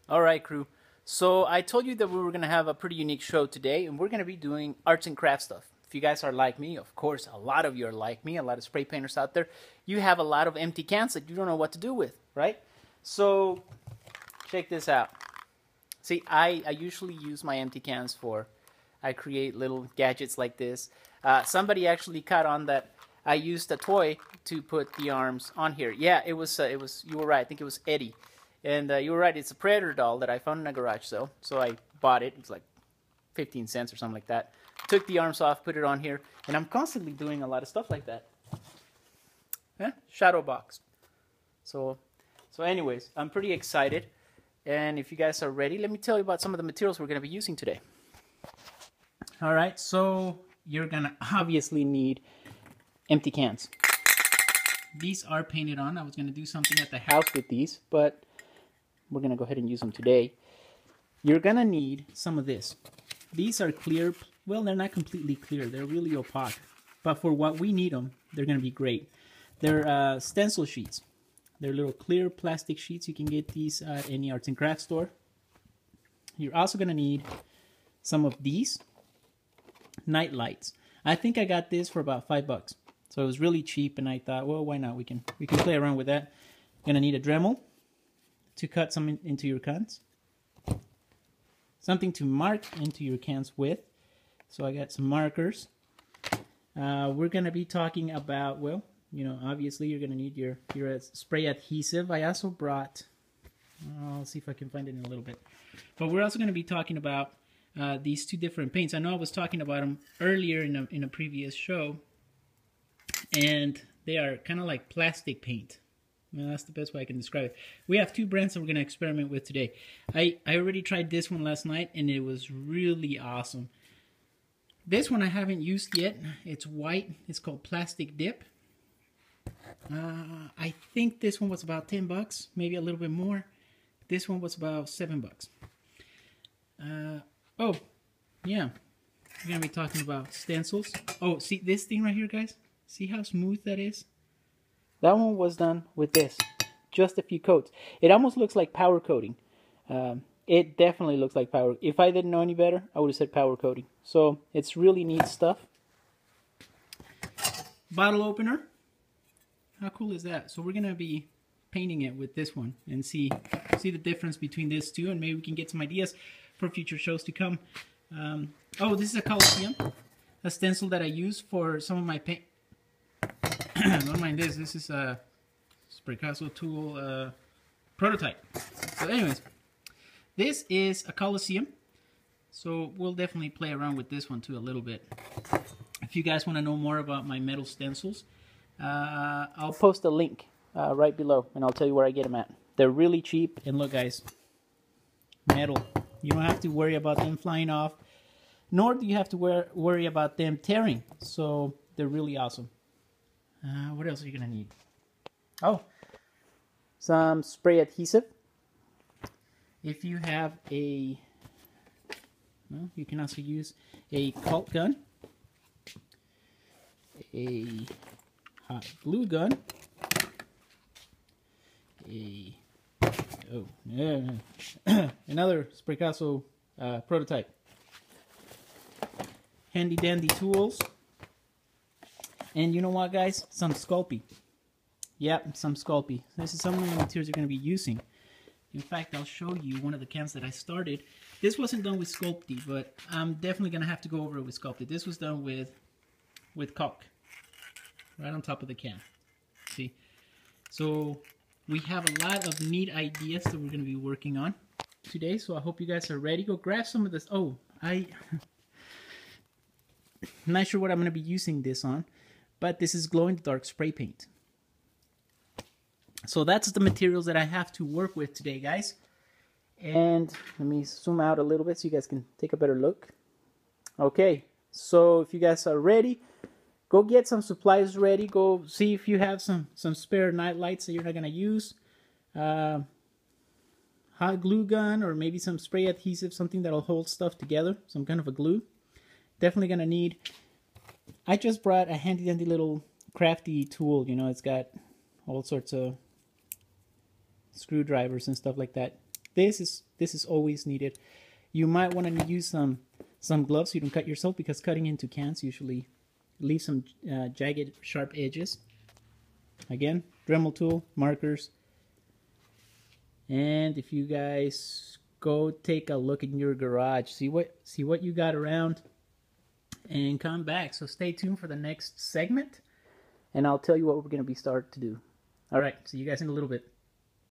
All right, crew. So I told you that we were going to have a pretty unique show today, and we're going to be doing arts and craft stuff. If you guys are like me, of course, a lot of you are like me, a lot of spray painters out there, you have a lot of empty cans that you don't know what to do with, right? So check this out. See, I usually use my empty cans for, I create little gadgets like this. Somebody actually caught on that I used a toy to put the arms on here. Yeah, it was, you were right, I think it was Eddie. And you were right, it's a Predator doll that I found in a garage sale. So I bought it. It was like 15 cents or something like that. Took the arms off, put it on here. And I'm constantly doing a lot of stuff like that. Shadow box. So anyways, I'm pretty excited. And if you guys are ready, let me tell you about some of the materials we're going to be using today. Alright, so you're going to obviously need empty cans. These are painted on. I was going to do something at the house with these, but we're going to go ahead and use them today. You're going to need some of this. These are clear. Well, they're not completely clear. They're really opaque. But for what we need them, they're going to be great. They're stencil sheets. They're little clear plastic sheets. You can get these at any arts and crafts store. You're also going to need some of these night lights. I think I got this for about $5. So it was really cheap, and I thought, well, why not? We can play around with that. You're going to need a Dremel to cut some into your cans. Something to mark into your cans with. So I got some markers. We're going to be talking about, well, you know, obviously you're going to need your spray adhesive. I also brought, I'll see if I can find it in a little bit. But we're also going to be talking about these two different paints. I know I was talking about them earlier in a previous show. And they are kind of like plastic paint. Well, that's the best way I can describe it. We have two brands that we're going to experiment with today. I already tried this one last night, and it was really awesome. This one I haven't used yet. It's white. It's called Plastic Dip. I think this one was about $10, maybe a little bit more. This one was about $7. Oh, yeah. We're going to be talking about stencils. Oh, see this thing right here, guys? See how smooth that is? That one was done with this. Just a few coats. It almost looks like powder coating. It definitely looks like powder. If I didn't know any better, I would have said powder coating. So it's really neat stuff. Bottle opener. How cool is that? So we're going to be painting it with this one and see the difference between these two, and maybe we can get some ideas for future shows to come. Oh, this is a Coliseum. A stencil that I use for some of my paint. Don't mind this. This is a Picasso tool prototype. So anyways, this is a Coliseum. So we'll definitely play around with this one too a little bit. If you guys want to know more about my metal stencils, I'll post a link right below, and I'll tell you where I get them at. They're really cheap, and look, guys, metal. You don't have to worry about them flying off, nor do you have to worry about them tearing. So they're really awesome. What else are you going to need? Oh, some spray adhesive. If you have a, well, you can also use a caulk gun, a hot glue gun, another Picasso prototype, handy dandy tools. And you know what, guys? Some Sculpey. Yep, some Sculpey. This is some of the materials you're going to be using. In fact, I'll show you one of the cans that I started. This wasn't done with Sculpey, but I'm definitely going to have to go over it with Sculpey. This was done with caulk. Right on top of the can. See? So we have a lot of neat ideas that we're going to be working on today. So I hope you guys are ready. Go grab some of this. Oh, I'm not sure what I'm going to be using this on. But this is glow-in-the-dark spray paint. So that's the materials that I have to work with today, guys. And let me zoom out a little bit so you guys can take a better look. Okay, so if you guys are ready, go get some supplies ready. Go see if you have some spare night lights that you're not going to use. Hot glue gun, or maybe some spray adhesive, something that'll hold stuff together, some kind of a glue. Definitely going to need... I just brought a handy dandy little Crafty tool. You know, it's got all sorts of screwdrivers and stuff like that. this is always needed. You might want to use some gloves so you don't cut yourself, because cutting into cans usually leaves some jagged, sharp edges. Again, Dremel tool, markers, and if you guys go take a look in your garage, see what you got around, and come back. So stay tuned for the next segment, and I'll tell you what we're going to start to do. All right, see you guys in a little bit.